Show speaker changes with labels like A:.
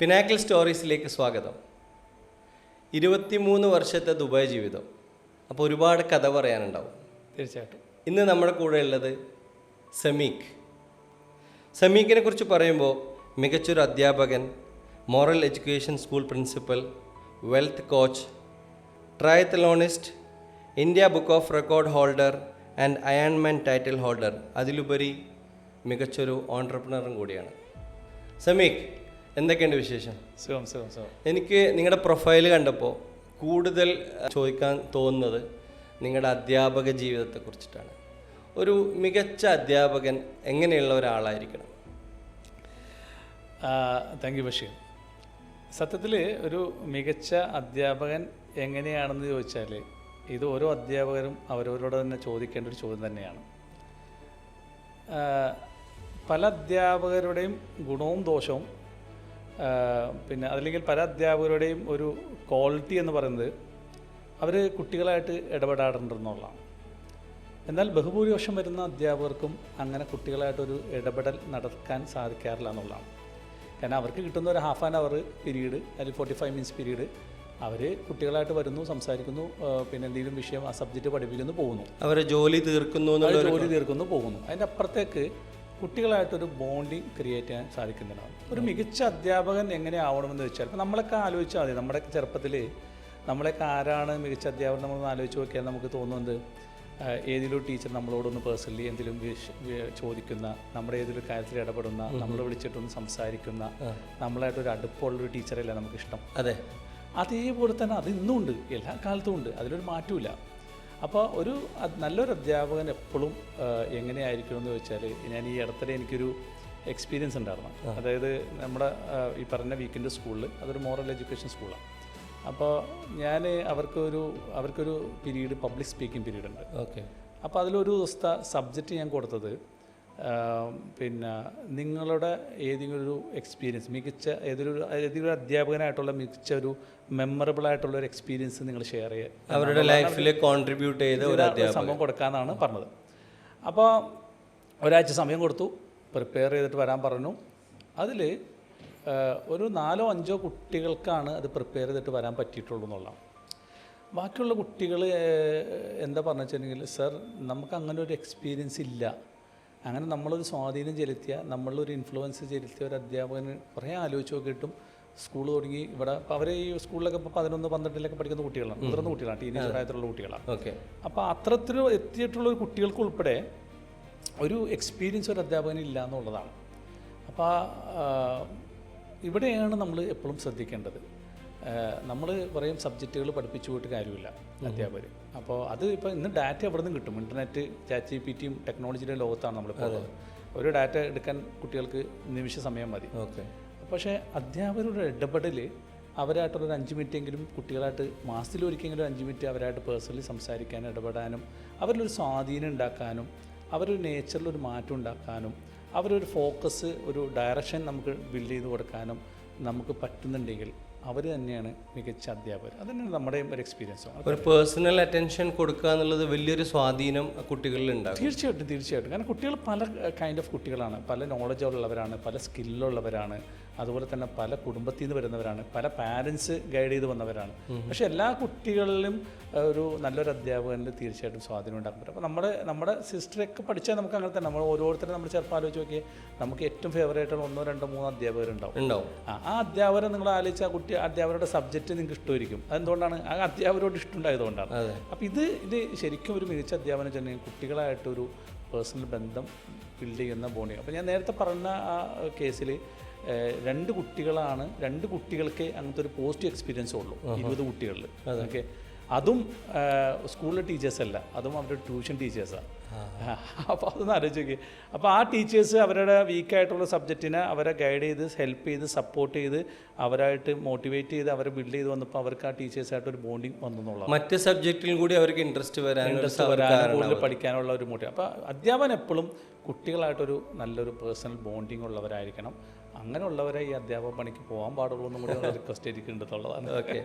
A: Pinnacle സ്റ്റോറീസിലേക്ക് സ്വാഗതം. 23 വർഷത്തെ Dubai ജീവിതം. അപ്പോൾ ഒരുപാട് കഥ പറയാനുണ്ടാവും.
B: തീർച്ചയായിട്ടും.
A: ഇന്ന് നമ്മുടെ കൂടെ ഉള്ളത് സമീഖ്. സമീഖിനെ കുറിച്ച് പറയുമ്പോൾ മികച്ചൊരു അധ്യാപകൻ, moral education school principal, wealth coach, triathlonist, India book of record holder and ironman title holder, അതിലുപരി മികച്ചൊരു ഓൺട്രപ്രണറും കൂടിയാണ്. സമീഖ്, എന്തൊക്കെയുണ്ട് വിശേഷം?
B: സുഖം.
A: എനിക്ക് നിങ്ങളുടെ പ്രൊഫൈൽ കണ്ടപ്പോൾ കൂടുതൽ ചോദിക്കാൻ തോന്നുന്നത് നിങ്ങളുടെ അധ്യാപക ജീവിതത്തെക്കുറിച്ചിട്ടാണ്. ഒരു മികച്ച അധ്യാപകൻ എങ്ങനെയുള്ള ഒരാളായിരിക്കണം?
B: Thank you Basheer. സത്യത്തിൽ ഒരു മികച്ച അധ്യാപകൻ എങ്ങനെയാണെന്ന് ചോദിച്ചാൽ ഇത് ഓരോ അധ്യാപകരും അവരവരോട് തന്നെ ചോദിക്കേണ്ട ഒരു ചോദ്യം തന്നെയാണ്. പല അധ്യാപകരുടെയും ഗുണവും ദോഷവും, പിന്നെ അതല്ലെങ്കിൽ പല അധ്യാപകരുടെയും ഒരു ക്വാളിറ്റി എന്ന് പറയുന്നത് അവർ കുട്ടികളായിട്ട് ഇടപെടാറുണ്ടെന്നുള്ളതാണ്. എന്നാൽ ബഹുഭൂരിപക്ഷം വരുന്ന അധ്യാപകർക്കും അങ്ങനെ കുട്ടികളായിട്ടൊരു ഇടപെടൽ നടക്കാൻ സാധിക്കാറില്ല എന്നുള്ളതാണ്. കാരണം അവർക്ക് കിട്ടുന്ന ഒരു ഹാഫ് ആൻ അവർ പീരീഡ് അല്ലെങ്കിൽ 45 മിനിറ്റ്സ് പീരീഡ് അവർ കുട്ടികളായിട്ട് വരുന്നു, സംസാരിക്കുന്നു, പിന്നെ എന്തെങ്കിലും വിഷയം ആ സബ്ജക്റ്റ് പഠിപ്പിക്കുന്നു, പോകുന്നു.
A: അവരെ ജോലി
B: തീർക്കുന്നു, പോകുന്നു. അതിൻ്റെ അപ്പുറത്തേക്ക് കുട്ടികളായിട്ടൊരു ബോണ്ടിങ് ക്രിയേറ്റ് ചെയ്യാൻ സാധിക്കുന്നതാണ്. ഒരു മികച്ച അധ്യാപകൻ എങ്ങനെ ആവണമെന്ന് വെച്ചാൽ ഇപ്പോൾ നമ്മളൊക്കെ ആലോചിച്ചാൽ മതി. നമ്മുടെ ചെറുപ്പത്തിൽ നമ്മളൊക്കെ ആരാണ് മികച്ച അധ്യാപകൻ നമ്മളൊന്ന് ആലോചിച്ച് നോക്കിയാൽ നമുക്ക് തോന്നുന്നത് ഏതെങ്കിലും ടീച്ചർ നമ്മളോടൊന്ന് പേഴ്സണലി എന്തെങ്കിലും ചോദിക്കുന്ന, നമ്മുടെ ഏതൊരു കാര്യത്തിൽ ഇടപെടുന്ന, നമ്മളെ വിളിച്ചിട്ടൊന്ന് സംസാരിക്കുന്ന, നമ്മളായിട്ടൊരു അടുപ്പമുള്ളൊരു ടീച്ചറല്ലേ നമുക്കിഷ്ടം.
A: അതെ,
B: അതേപോലെ തന്നെ അത് ഇന്നും ഉണ്ട്, എല്ലാ കാലത്തും ഉണ്ട്, അതിലൊരു മാറ്റമില്ല. അപ്പോൾ ഒരു നല്ലൊരു അധ്യാപകൻ എപ്പോഴും എങ്ങനെയായിരിക്കണം എന്ന് ചോദിച്ചാൽ, ഞാൻ ഈ അടുത്തിടെ എനിക്കൊരു എക്സ്പീരിയൻസ് ഉണ്ടായിരുന്നു. അതായത് നമ്മുടെ ഈ പറഞ്ഞ വീക്കെൻഡ് സ്കൂളിൽ, അതൊരു മോറൽ എഡ്യൂക്കേഷൻ സ്കൂളാണ്. അപ്പോൾ ഞാൻ അവർക്കൊരു പീരീഡ് പബ്ലിക് സ്പീക്കിംഗ് പീരീഡ് ഉണ്ട്.
A: ഓക്കെ.
B: അപ്പോൾ അതിലൊരു ദിവസത്തെ സബ്ജക്റ്റ് ഞാൻ കൊടുത്തത് പിന്നെ നിങ്ങളുടെ ഏതെങ്കിലും ഒരു എക്സ്പീരിയൻസ്, മികച്ച ഏതൊരു അധ്യാപകനായിട്ടുള്ള മികച്ച ഒരു മെമ്മറബിൾ ആയിട്ടുള്ള ഒരു എക്സ്പീരിയൻസ് നിങ്ങൾ ഷെയർ ചെയ്യുക,
A: അവരുടെ ലൈഫിൽ കോൺട്രിബ്യൂട്ട് ചെയ്ത ഒരു
B: സംഭവം കൊടുക്കാമെന്നാണ് പറഞ്ഞത്. അപ്പോൾ ഒരാഴ്ച സമയം കൊടുത്തു, പ്രിപ്പയർ ചെയ്തിട്ട് വരാൻ പറഞ്ഞു. അതിൽ ഒരു 4-5 കുട്ടികൾക്കാണ് അത് പ്രിപ്പയർ ചെയ്തിട്ട് വരാൻ പറ്റിയിട്ടുള്ളൂ എന്നുള്ളതാണ്. ബാക്കിയുള്ള കുട്ടികൾ എന്താ പറഞ്ഞു വെച്ചിട്ടുണ്ടെങ്കിൽ, സർ നമുക്ക് അങ്ങനെ ഒരു എക്സ്പീരിയൻസ് ഇല്ല, അങ്ങനെ നമ്മളൊരു സ്വാധീനം ചെലുത്തിയ, നമ്മളൊരു ഇൻഫ്ലുവൻസ് ചെലുത്തിയ ഒരു അധ്യാപകന് കുറേ ആലോചിച്ച് നോക്കിയിട്ടും സ്കൂൾ തുടങ്ങി ഇവിടെ ഇപ്പോൾ അവർ ഈ സ്കൂളിലൊക്കെ ഇപ്പോൾ 11-12 പഠിക്കുന്ന കുട്ടികളാണ്, മുതിർന്ന കുട്ടികളാണ്, ടീനേജ് പ്രായത്തിലുള്ള കുട്ടികളാണ്.
A: ഓക്കെ.
B: അപ്പോൾ അത്തരത്തിൽ എത്തിയിട്ടുള്ള കുട്ടികൾക്ക് ഉൾപ്പെടെ ഒരു എക്സ്പീരിയൻസ് ഒരു അധ്യാപകന് ഇല്ല എന്നുള്ളതാണ്. അപ്പോൾ ഇവിടെയാണ് നമ്മൾ എപ്പോഴും ശ്രദ്ധിക്കേണ്ടത്. നമ്മൾ പറയും സബ്ജക്റ്റുകൾ പഠിപ്പിച്ചു പോയിട്ട് കാര്യമില്ല അധ്യാപകർ. അപ്പോൾ അത് ഇപ്പോൾ ഇന്ന് ഡാറ്റ എവിടെ നിന്നും കിട്ടും. ഇൻ്റർനെറ്റ്, ChatGPT ടെക്നോളജിയുടെ ലോകത്താണ് നമ്മളിപ്പോൾ. ഒരു ഡാറ്റ എടുക്കാൻ കുട്ടികൾക്ക് നിമിഷ സമയം മതി.
A: ഓക്കെ.
B: പക്ഷേ അധ്യാപകരുടെ ഇടപെടൽ, അവരായിട്ടൊരു 5 മിനിറ്റെങ്കിലും കുട്ടികളായിട്ട് മാസത്തിലൊരിക്കലെങ്കിലും 5 മിനിറ്റ് അവരായിട്ട് പേഴ്സണലി സംസാരിക്കാനും ഇടപെടാനും, അവരിലൊരു സ്വാധീനം ഉണ്ടാക്കാനും, അവരൊരു നേച്ചറിലൊരു മാറ്റം ഉണ്ടാക്കാനും, അവരൊരു ഫോക്കസ്, ഒരു ഡയറക്ഷൻ നമുക്ക് ബിൽഡ് ചെയ്ത് കൊടുക്കാനും നമുക്ക് പറ്റുന്നുണ്ടെങ്കിൽ അവർ തന്നെയാണ് മികച്ച അധ്യാപകർ. അതുതന്നെയാണ് നമ്മുടെ ഒരു എക്സ്പീരിയൻസ്.
A: ഒരു പേഴ്സണൽ അറ്റൻഷൻ കൊടുക്കുക എന്നുള്ളത് വലിയൊരു സ്വാധീനം കുട്ടികളിൽ ഉണ്ടാകും.
B: തീർച്ചയായിട്ടും. കാരണം കുട്ടികൾ പല കൈൻഡ് ഓഫ് കുട്ടികളാണ്, പല നോളജ് ഉള്ളവരാണ്, പല സ്കില്ലുള്ളവരാണ്, അതുപോലെ തന്നെ പല കുടുംബത്തിൽ നിന്ന് വരുന്നവരാണ്, പല പാരൻസ് ഗൈഡ് ചെയ്ത് വന്നവരാണ്. പക്ഷേ എല്ലാ കുട്ടികളിലും ഒരു നല്ലൊരു അധ്യാപകൻ്റെ തീർച്ചയായിട്ടും സ്വാധീനം ഉണ്ടാക്കാൻ പറ്റും. അപ്പോൾ നമ്മുടെ സിസ്റ്ററൊക്കെ പഠിച്ചാൽ നമുക്ക് അങ്ങനെ തന്നെ, നമ്മൾ ഓരോരുത്തരും നമ്മൾ ചിലപ്പോൾ ആലോചിച്ച് നോക്കിയാൽ നമുക്ക് ഏറ്റവും ഫേവറേറ്റായിട്ടുള്ള 1, 2, 3 അധ്യാപകരുണ്ടാവും. ആ അധ്യാപകരെ നിങ്ങൾ ആലോചിച്ച് ആ അധ്യാപകരുടെ സബ്ജക്റ്റ് നിങ്ങൾക്ക് ഇഷ്ടമായിരിക്കും. അതെന്തുകൊണ്ടാണ്? ആ അധ്യാപകരോട് ഇഷ്ടമുണ്ടായതുകൊണ്ടാണ്. അപ്പോൾ ഇത് ശരിക്കും ഒരു മികച്ച അധ്യാപനം വെച്ചിട്ടുണ്ടെങ്കിൽ കുട്ടികളായിട്ടൊരു പേഴ്സണൽ ബന്ധം ബിൽഡ് ചെയ്യുന്ന ബോണി. അപ്പോൾ ഞാൻ നേരത്തെ പറഞ്ഞ ആ കേസിൽ 2 കുട്ടികളാണ്, 2 കുട്ടികൾക്ക് അങ്ങനത്തെ ഒരു പോസിറ്റീവ് എക്സ്പീരിയൻസ് ഉള്ളൂ 20 കുട്ടികളിൽ. ഓക്കെ. അതും സ്കൂളിലെ ടീച്ചേഴ്സല്ല, അതും അവരുടെ ട്യൂഷൻ ടീച്ചേഴ്സാണ്. അപ്പോൾ അതൊന്ന് ആലോചിച്ച് നോക്കി. അപ്പോൾ ആ ടീച്ചേഴ്സ് അവരുടെ വീക്കായിട്ടുള്ള സബ്ജക്റ്റിനെ അവരെ ഗൈഡ് ചെയ്ത്, ഹെൽപ്പ് ചെയ്ത്, സപ്പോർട്ട് ചെയ്ത്, അവരായിട്ട് മോട്ടിവേറ്റ് ചെയ്ത്, അവരെ ബിൽഡ് ചെയ്ത് വന്നപ്പോൾ അവർക്ക് ആ ടീച്ചേഴ്സായിട്ടൊരു ബോണ്ടിങ് വന്നെന്നുള്ളത്.
A: മറ്റ് സബ്ജക്റ്റിലും കൂടി അവർക്ക് ഇൻട്രസ്റ്റ് വരാൻ
B: കൂടുതൽ പഠിക്കാനുള്ള ഒരു മോട്ടീവ്. അപ്പോൾ അധ്യാപനം എപ്പോഴും കുട്ടികളായിട്ടൊരു നല്ലൊരു പേഴ്സണൽ ബോണ്ടിങ് ഉള്ളവരായിരിക്കണം. അങ്ങനെയുള്ളവരെ ഈ അധ്യാപക പണിക്ക് പോകാൻ പാടുള്ളൂ എന്നും കൂടി റിക്വസ്റ്റ് ചെയ്തിട്ടുണ്ടെന്നുള്ളതാണ്.
A: ഓക്കെ.